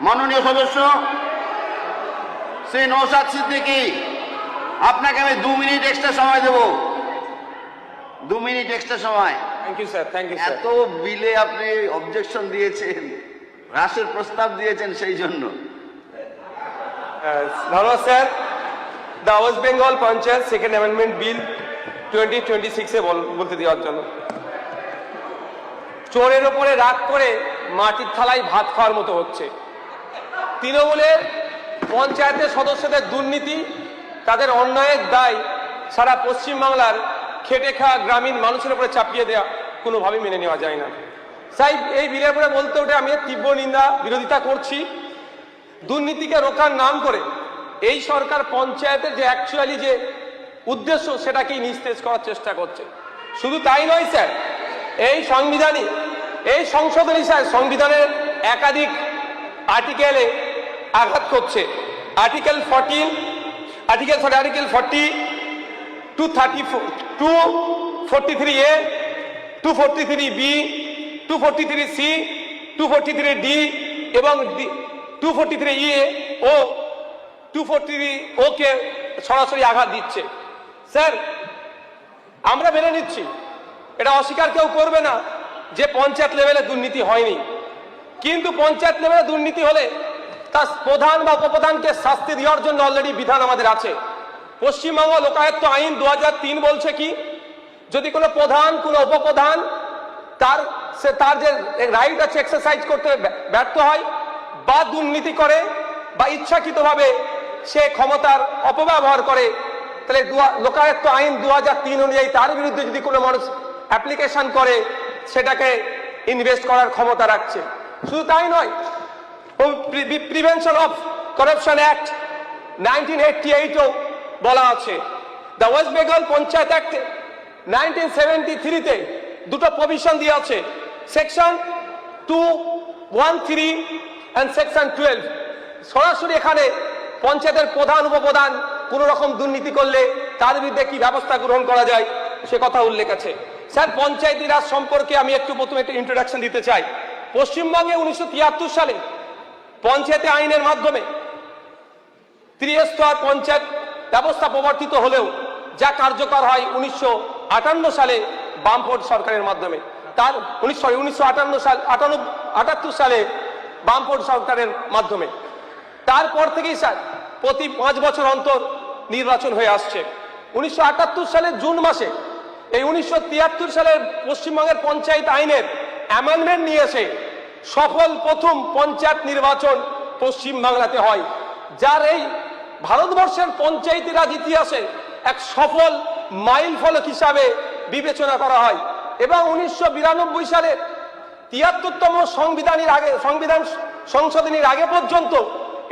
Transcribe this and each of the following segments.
মাননীয় সদস্য শ্রী নওশাদ সিদ্দিকী, আপনাকে আমি 2 মিনিট এক্সট্রা সময় দেব। 2 মিনিট এক্সট্রা সময়। Thank you sir, thank you sir. এত বিলে আপনি অবজেকশন দিয়েছেন, হ্রাসের প্রস্তাব দিয়েছেন, সেই জন্য ধন্যবাদ sir. The west Bengal panchayat second amendment bill 2026 বলতে দেওয়ার জন্য। চোরের ওপরে রাগ করে মাটির থালায় ভাত খাওয়ার মতো হচ্ছে। তৃণমূলের পঞ্চায়েতের সদস্যদের দুর্নীতি, তাদের অন্যায়ের দায় সারা পশ্চিমবাংলার খেটে খাওয়া গ্রামীণ মানুষের উপরে চাপিয়ে দেওয়া কোনোভাবেই মেনে নেওয়া যায় না। তাই এই বিলের উপরে বলতে ওঠে আমি তীব্র নিন্দা বিরোধিতা করছি। দুর্নীতিকে রোখার নাম করে এই সরকার পঞ্চায়েতের যে অ্যাকচুয়ালি যে উদ্দেশ্য সেটাকেই নিস্তেজ করার চেষ্টা করছে। শুধু তাই নয় স্যার, এই সংশোধনী স্যার সংবিধানের একাধিক আর্টিকেলে আঘাত করছে। Article 14, article 40, 243A, 243B, 243C, 243D এবং 243E ও 243O কে সরাসরি আঘাত দিচ্ছে। স্যার, আমরা মেনে নিচ্ছি, এটা অস্বীকার কেউ করবে না যে পঞ্চায়েত লেভেলে দুর্নীতি হয়নি, কিন্তু পঞ্চায়েত লেভেলে দুর্নীতি হলে তার প্রধান বা উপপ্রধানকে শাস্তি দেওয়ার জন্য অলরেডি বিধান আমাদের আছে। পশ্চিমবঙ্গ লোকায়ত্ত আইন 2003 বলছে কি, যদি কোনো প্রধান কোনো উপপ্রধান তার যে রাইট আছে এক্সারসাইজ করতে ব্যর্থ হয় বা দুর্নীতি করে বা ইচ্ছাকৃতভাবে সে ক্ষমতার অপব্যবহার করে, তাহলে লোকায়ত্ত আইন 2003 অনুযায়ী তার বিরুদ্ধে যদি কোনো মানুষ অ্যাপ্লিকেশন করে সেটাকে ইনভেস্ট করার ক্ষমতা রাখছে। শুধু তাই নয়, প্রিভেনশন অফ করাপশন অ্যাক্ট 1988ও বলা আছে। The west Bengal panchayat act 1973-তে দুটো প্রভিশন দিয়ে আছে, সেকশন 213 and সেকশন 12। সরাসরি এখানে পঞ্চায়েতের প্রধান উপপ্রধান কোন রকম দুর্নীতি করলে তার বিরুদ্ধে কি ব্যবস্থা গ্রহণ করা যায় সে কথা উল্লেখ আছে। স্যার, পঞ্চায়েতি রাজ সম্পর্কে আমি প্রথমে একটা ইন্ট্রোডাকশন দিতে চাই। পশ্চিমবঙ্গে 1973 সালে পঞ্চায়েতে আইনের মাধ্যমে ত্রিস্তর পঞ্চায়েত ব্যবস্থা প্রবর্তিত হলেও যা কার্যকর হয় 1958 সালে বামফ্রন্ট সরকারের মাধ্যমে। তার 1978 সালে বামফ্রন্ট সরকারের মাধ্যমে। তারপর থেকেই স্যার প্রতি 5 বছর অন্তর নির্বাচন হয়ে আসছে। 1978 সালের জুন মাসে এই 1973 সালের পশ্চিমবঙ্গের পঞ্চায়েত আইনের অ্যামেন্ডমেন্ট নিয়ে এসে সফল প্রথম পঞ্চায়েত নির্বাচন পশ্চিমবাংলাতে হয়, যার এই ভারতবর্ষের পঞ্চায়েতি রাজ ইতিহাসে এক সফল মাইল ফলক হিসাবে বিবেচনা করা হয়। এবং 1992 সালের 73তম সংবিধান সংশোধনীর আগে পর্যন্ত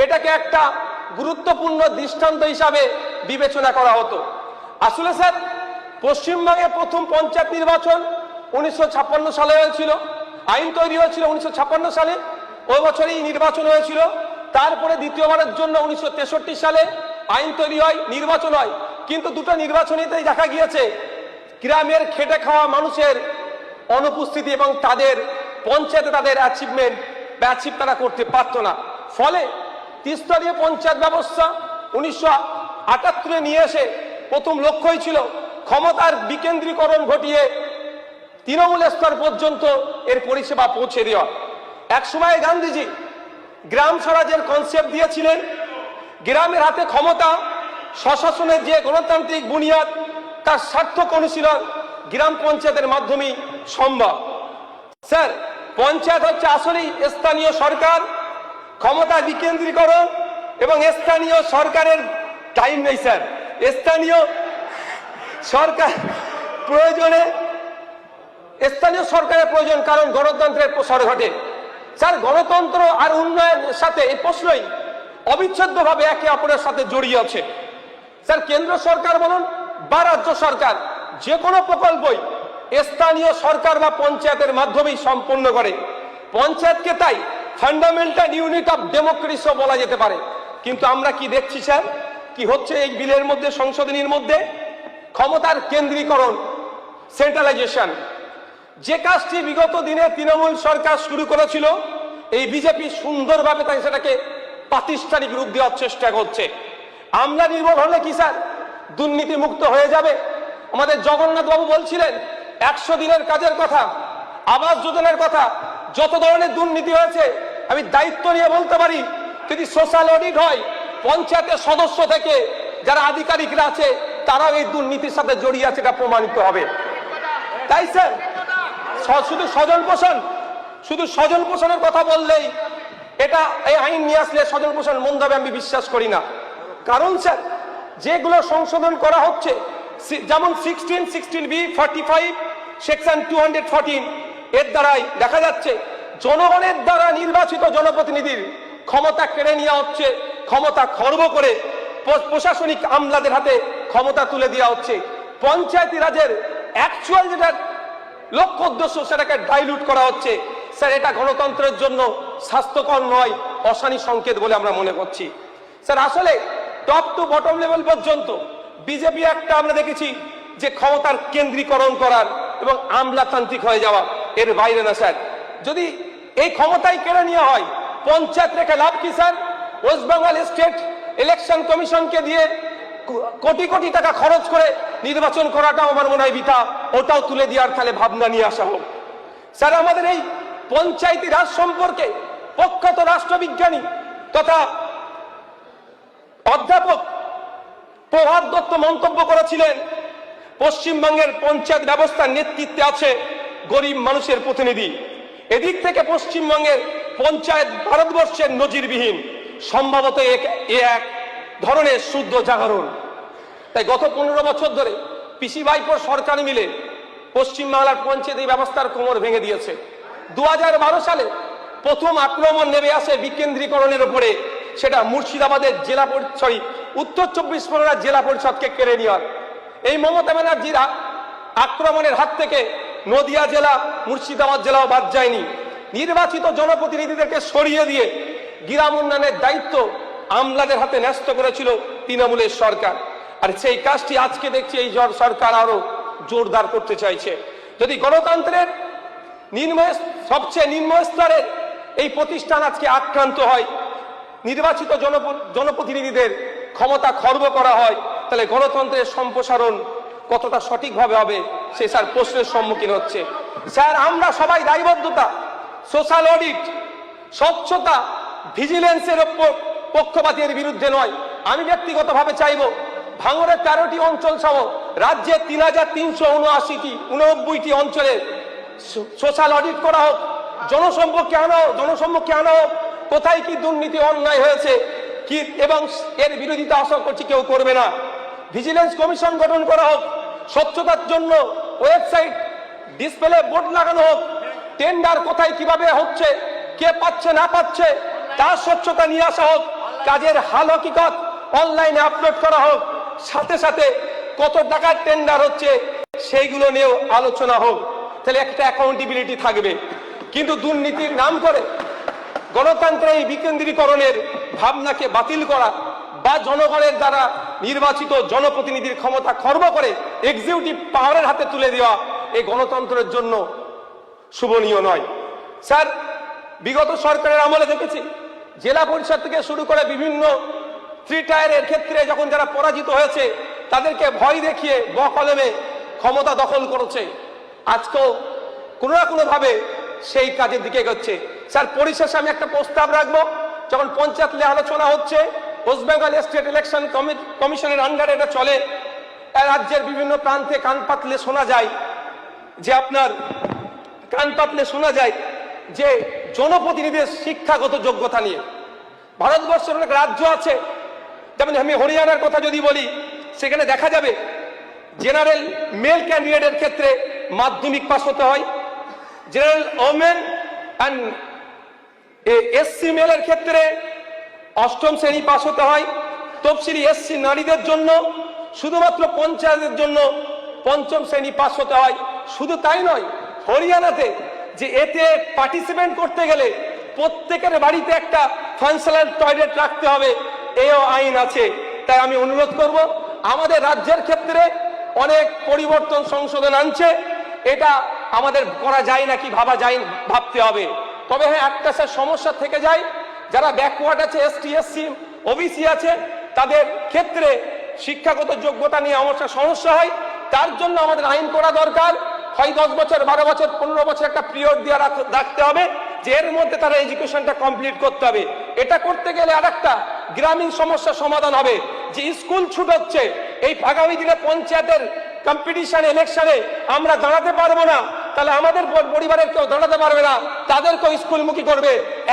এটাকে একটা গুরুত্বপূর্ণ দৃষ্টান্ত হিসাবে বিবেচনা করা হতো। আসলে স্যার, পশ্চিমবঙ্গে প্রথম পঞ্চায়েত নির্বাচন 1956 সালে হয়েছিল, আইন তৈরি হয়েছিল 1956 সালে, ওই বছরই নির্বাচন হয়েছিল। তারপরে দ্বিতীয়বারের জন্য 1963 সালে আইন তৈরি হয়, নির্বাচন হয়। কিন্তু দুটো নির্বাচনীতেই দেখা গিয়েছে গ্রামের খেটে খাওয়া মানুষের অনুপস্থিতি এবং তাদের পঞ্চায়েতে তাদের অ্যাচিভ তারা করতে পারতো না। ফলে ত্রিস্তরীয় পঞ্চায়েত ব্যবস্থা 1978 নিয়ে এসে প্রথম লক্ষ্যই ছিল ক্ষমতার বিকেন্দ্রীকরণ ঘটিয়ে তৃণমূল স্তর পর্যন্ত এর পরিষেবা পৌঁছে দেওয়া। একসময় গান্ধীজি গ্রাম স্বরাজের কনসেপ্ট দিয়েছিলেন, গ্রামের হাতে ক্ষমতা, স্বশাসনের যে গণতান্ত্রিক বুনিয়াদ তার সার্থক অনুশীলন গ্রাম পঞ্চায়েতের মাধ্যমেই সম্ভব। স্যার, পঞ্চায়েত হচ্ছে আসলেই স্থানীয় সরকার, ক্ষমতা বিকেন্দ্রীকরণ এবং স্থানীয় সরকারের টাইম নেই স্যার, স্থানীয় সরকার প্রয়োজনে স্থানীয় সরকারের প্রয়োজন, কারণ গণতন্ত্রের প্রসার ঘটে। স্যার, গণতন্ত্র আর উন্নয়নের সাথে এই প্রশ্নই অবিচ্ছেদ্যভাবে একে অপরের সাথে জড়িয়ে আছে। স্যার, কেন্দ্র সরকার বলুন বা রাজ্য সরকার যে কোনো প্রকল্পই স্থানীয় সরকার বা পঞ্চায়েতের মাধ্যমেই সম্পন্ন করে। পঞ্চায়েতকে তাই ফান্ডামেন্টাল ইউনিট অফ ডেমোক্রেসিও বলা যেতে পারে। কিন্তু আমরা কি দেখছি স্যার, কি হচ্ছে এই বিলের মধ্যে, সংশোধনীর মধ্যে? ক্ষমতার কেন্দ্রীকরণ, সেন্ট্রালাইজেশন। যে কাজটি বিগত দিনে তৃণমূল সরকার শুরু করেছিল এই বিজেপি সুন্দরভাবে তাই সেটাকে প্রাতিষ্ঠানিক রূপ দেওয়ার চেষ্টা করছে। আমলা নির্ভর হলে কি স্যার দুর্নীতি মুক্ত হয়ে যাবে? আমাদের জগন্নাথ বাবু বলছিলেন 100 দিনের কাজের কথা, আবাস যোজনার কথা, যত ধরনের দুর্নীতি হয়েছে আমি দায়িত্ব নিয়ে বলতে পারি, যদি সোশ্যাল অডিট হয় পঞ্চায়েতের সদস্য থেকে যারা আধিকারিকরা আছে তারাও এই দুর্নীতির সাথে জড়িয়ে আছে, এটা প্রমাণিত হবে। তাই স্যার শুধু স্বজন পোষণের কথা বললেই এটা এই আইন নিয়ে আসলে স্বজন পোষণ মন্দ হবে আমি বিশ্বাস করি না। কারণ স্যার যেগুলো সংশোধন করা হচ্ছে যেমন 16B 45 সেকশন 214 এর দ্বারাই দেখা যাচ্ছে জনগণের দ্বারা নির্বাচিত জনপ্রতিনিধির ক্ষমতা কেড়ে নেওয়া হচ্ছে, ক্ষমতা খর্ব করে প্রশাসনিক আমলাদের হাতে ক্ষমতা তুলে দেওয়া হচ্ছে। পঞ্চায়েতি রাজের অ্যাকচুয়াল যেটা লক্ষ্য উদ্দেশ্য সেটাকে ডাইলুট করা হচ্ছে। স্যার এটা গণতন্ত্রের জন্য স্বাস্থ্যকর নয়, অশানী সংকেত বলে আমরা মনে করছি। স্যার আসলে টপ টু বটম লেভেল পর্যন্ত বিজেপি একটা আমরা দেখেছি যে ক্ষমতার কেন্দ্রীকরণ করার এবং আমলাতান্ত্রিক হয়ে যাওয়া, এর বাইরে না স্যার। যদি এই ক্ষমতাই কেড়ে নেওয়া হয় পঞ্চায়েত রেখে লাভ কি sir? West Bengal state election কমিশনকে দিয়ে কোটি কোটি টাকা খরচ করে নির্বাচন করাটাও আমার মনে হয় বৃথা, ওটাও তুলে দেওয়ার তাহলে ভাবনা নিয়ে আসা হোক। স্যার আমাদের এই পঞ্চায়েতি রাজ সম্পর্কে প্রখ্যাত রাষ্ট্রবিজ্ঞানী তথা অধ্যাপক প্রভাত দত্ত মন্তব্য করেছিলেন, পশ্চিমবঙ্গের পঞ্চায়েত ব্যবস্থার নেতৃত্বে আছে গরিব মানুষের প্রতিনিধি। এদিক থেকে পশ্চিমবঙ্গের পঞ্চায়েত ভারতবর্ষের নজিরবিহীন, সম্ভবত এক ধরনের শুদ্ধ জাগরণ। তাই গত 15 বছর ধরে পিসি ভাইপোর সরকার মিলে পশ্চিমবাংলার পঞ্চায়েত ব্যবস্থার কোমর ভেঙে দিয়েছে। 2012 সালে প্রথম আক্রমণ নেমে আসে বিকেন্দ্রীকরণের উপরে, সেটা মুর্শিদাবাদের উত্তর 24 পরগনার জেলা পরিষদকে কেড়ে নেওয়ার। এই মমতা ব্যানার্জির আক্রমণের হাত থেকে নদিয়া জেলা, মুর্শিদাবাদ জেলাও বাদ যায়নি। নির্বাচিত জনপ্রতিনিধিদেরকে সরিয়ে দিয়ে গ্রাম উন্নয়নের দায়িত্ব আমলাদের হাতে ন্যস্ত করেছিল তৃণমূলের সরকার। আর সেই কাজটি আজকে দেখছি এই সরকার আরো জোরদার করতে চাইছে। যদি গণতন্ত্রের সবচেয়ে নিম্ন স্তরের এই প্রতিষ্ঠান আজকে আক্রান্ত হয়, নির্বাচিত জনপ্রতিনিধিদের ক্ষমতা খর্ব করা হয়, তাহলে গণতন্ত্রের সম্প্রসারণ কতটা সঠিকভাবে হবে সে স্যার প্রশ্নের সম্মুখীন হচ্ছে। স্যার আমরা সবাই দায়বদ্ধতা, সোশ্যাল অডিট, স্বচ্ছতা, ভিজিলেন্সের পক্ষপাতের বিরুদ্ধে নয়। আমি ব্যক্তিগতভাবে চাইব ভাঙড়ের 13টি অঞ্চল সহ রাজ্যের 3379টি অঞ্চলে সোশ্যাল অডিট করা হোক, জনসম্মুখে আনা হোক কোথায় কি দুর্নীতি অন্যায় হয়েছে কি, এবং এর বিরোধিতা আশা করছি কেউ করবে না। ভিজিলেন্স কমিশন গঠন করা হোক, স্বচ্ছতার জন্য ওয়েবসাইট ডিসপ্লে বোর্ড লাগানো হোক, টেন্ডার কোথায় কিভাবে হচ্ছে, কে পাচ্ছে না পাচ্ছে তার স্বচ্ছতা নিয়ে আসা হোক, কাজের হাল হকিকত অনলাইনে আপলোড করা হোক, সাথে সাথে কত টাকার টেন্ডার হচ্ছে সেইগুলো নিয়েও আলোচনা হোক, তাহলে একটা অ্যাকাউন্টেবিলিটি থাকবে। কিন্তু দুর্নীতির নাম করে গণতন্ত্রের এই বিকেন্দ্রীকরণের ভাবনাকে বাতিল করা বা জনগণের দ্বারা নির্বাচিত জনপ্রতিনিধির ক্ষমতা খর্ব করে এক্সিকিউটিভ পাওয়ারের হাতে তুলে দেওয়া এই গণতন্ত্রের জন্য শুভনীয় নয়। স্যার বিগত সরকারের আমলে দেখেছি জেলা পরিষদ থেকে শুরু করে বিভিন্ন 3 টায়ারের ক্ষেত্রে যখন যারা পরাজিত হয়েছে তাদেরকে ভয় দেখিয়ে বকলমে ক্ষমতা দখল করেছে। আজকেও কোনো না কোনো ভাবে সেই কাজের দিকে এগোচ্ছে। স্যার পরিশেষে আমি একটা প্রস্তাব রাখবো, যখন পঞ্চায়েত নিয়ে আলোচনা হচ্ছে, ওয়েস্ট বেঙ্গল স্টেট ইলেকশন কমিশনের আন্ডারে এটা চলে, রাজ্যের বিভিন্ন প্রান্তে কান পাতলে শোনা যায় যে জনপ্রতিনিধিদের শিক্ষাগত যোগ্যতা নিয়ে ভারতবর্ষের অনেক রাজ্য আছে, যেমন আমি হরিয়ানার কথা যদি বলি, সেখানে দেখা যাবে জেনারেল মেল ক্যান্ডিডেটের ক্ষেত্রে মাধ্যমিক পাস হতে হয়, জেনারেল ওমেন অ্যান্ড এসসি মেলের ক্ষেত্রে 8ম শ্রেণী পাস হতে হয়, তফসিলি এসসি নারীদের জন্য শুধুমাত্র পঞ্চায়েতের জন্য 5ম শ্রেণী পাস হতে হয়। শুধু তাই নয়, হরিয়ানাতে যে এতে পার্টিসিপেট করতে গেলে প্রত্যেকের বাড়িতে একটা ফাংশনাল টয়লেট রাখতে হবে, এও আইন আছে। তাই আমি অনুরোধ করব, আমাদের রাজ্যের ক্ষেত্রে অনেক পরিবর্তন সংশোধন আনছে, এটা আমাদের করা যায় নাকি ভাবতে হবে। তবে হ্যাঁ, একটা স্যার সমস্যা থেকে যায়, যারা ব্যাকওয়ার্ড আছে, এসটি এসসি ওবিসি আছে, তাদের ক্ষেত্রে শিক্ষাগত যোগ্যতা নিয়ে আমার সমস্যা হয়। তার জন্য আমাদের আইন করা দরকার, হয় 10 বছর, 12 বছর, 15 বছর একটা পিরিয়ড দিয়ে রাখতে হবে, যে এর মধ্যে তারা এডুকেশনটা কমপ্লিট করতে হবে। এটা করতে গেলে আর একটা গ্রামীণ সমস্যার সমাধান হবে, যে স্কুল ছুট হচ্ছে, এই আগামী দিনে পঞ্চায়েতের কম্পিটিশন ইলেকশনে আমরা দাঁড়াতে পারবো না, তাহলে আমাদের পরিবারের কেউ দাঁড়াতে পারবে না, তাদেরকেও স্কুলমুখী করবে।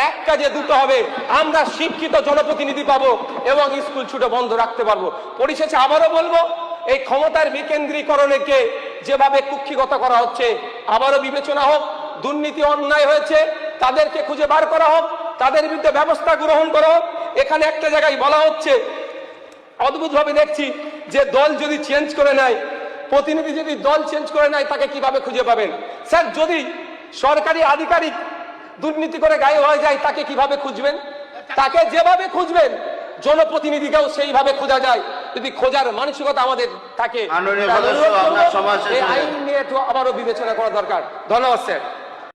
এক কাজে দুটো হবে, আমরা শিক্ষিত জনপ্রতিনিধি পাবো এবং স্কুল ছুটে বন্ধ রাখতে পারবো। পরিশেষে আবারও বলবো, এই ক্ষমতার বিকেন্দ্রীকরণকে যেভাবে কুক্ষিগত করা হচ্ছে, আবারও বিবেচনা হোক। দুর্নীতি অন্যায় হয়েছে, তাদেরকে খুঁজে বার করা হোক, তাদের বিরুদ্ধে ব্যবস্থা গ্রহণ করা হোক। এখানে একটা জায়গায় বলা হচ্ছে, অদ্ভুতভাবে দেখছি, যে দল যদি চেঞ্জ করে নেয়, প্রতিনিধি যদি দল চেঞ্জ করে নেয়, তাকে কিভাবে খুঁজে পাবেন? স্যার, যদি সরকারি আধিকারিক দুর্নীতি করে গায়েব হয়ে যায়, তাকে কিভাবে খুঁজবেন? তাকে যেভাবে খুঁজবেন, জনপ্রতিনিধিকেও সেইভাবে খোঁজা যায়, যদি খোঁজার মানসিকতা আমাদের থাকে। মাননীয় সদস্য, আপনার সভা শেষ হয়ে এই আইন নিয়ে একটু আবারও বিবেচনা করা দরকার। ধন্যবাদ স্যার।